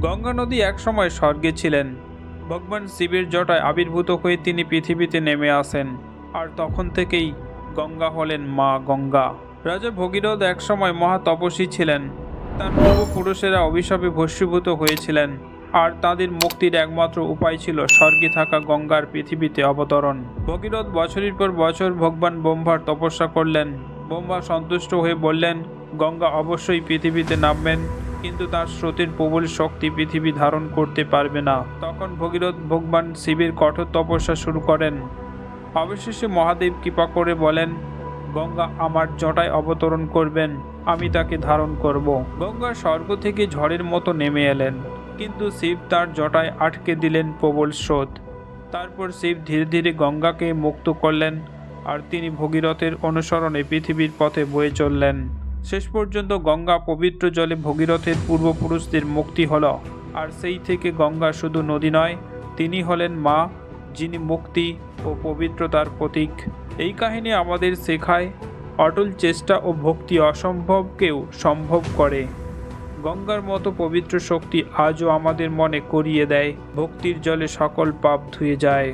গঙ্গা নদী একসময় স্বর্গে ছিলেন। ভগবান শিবের জটায় আবির্ভূত হয়ে তিনি পৃথিবীতে নেমে আসেন, আর তখন থেকেই গঙ্গা হলেন মা গঙ্গা। রাজা ভগীরথ একসময় মহা তপস্বী ছিলেন। তার পূর্বপুরুষেরা অভিশাপে ভস্মীভূত হয়েছিলেন, আর তাদের মুক্তির একমাত্র উপায় ছিল স্বর্গে থাকা গঙ্গার পৃথিবীতে অবতরণ। ভগীরথ বছরের পর বছর ভগবান ব্রহ্মার তপস্যা করলেন। ব্রহ্মা সন্তুষ্ট হয়ে বললেন, গঙ্গা অবশ্যই পৃথিবীতে নামবেন, কিন্তু তার স্রোতের প্রবল শক্তি পৃথিবী ধারণ করতে পারবে না। তখন ভগীরথ ভগবান শিবের কঠোর তপস্যা শুরু করেন। অবশেষে মহাদেব কৃপা করে বলেন, গঙ্গা আমার জটায় অবতরণ করবেন, আমি তাকে ধারণ করব। গঙ্গা স্বর্গ থেকে ঝড়ের মতো নেমে এলেন, কিন্তু শিব তার জটায় আটকে দিলেন প্রবল স্রোত। তারপর শিব ধীরে ধীরে গঙ্গাকে মুক্ত করলেন, আর তিনি ভগীরথের অনুসরণে পৃথিবীর পথে বয়ে চললেন। শেষ পর্যন্ত গঙ্গা পবিত্র জলে ভগীরথের পূর্বপুরুষদের মুক্তি হল। আর সেই থেকে গঙ্গা শুধু নদী নয়, তিনি হলেন মা, যিনি মুক্তি ও পবিত্রতার প্রতীক। এই কাহিনী আমাদের শেখায়, অটল চেষ্টা ও ভক্তি অসম্ভবকেও সম্ভব করে। গঙ্গার মতো পবিত্র শক্তি আজও আমাদের মনে করিয়ে দেয়, ভক্তির জলে সকল পাপ ধুয়ে যায়।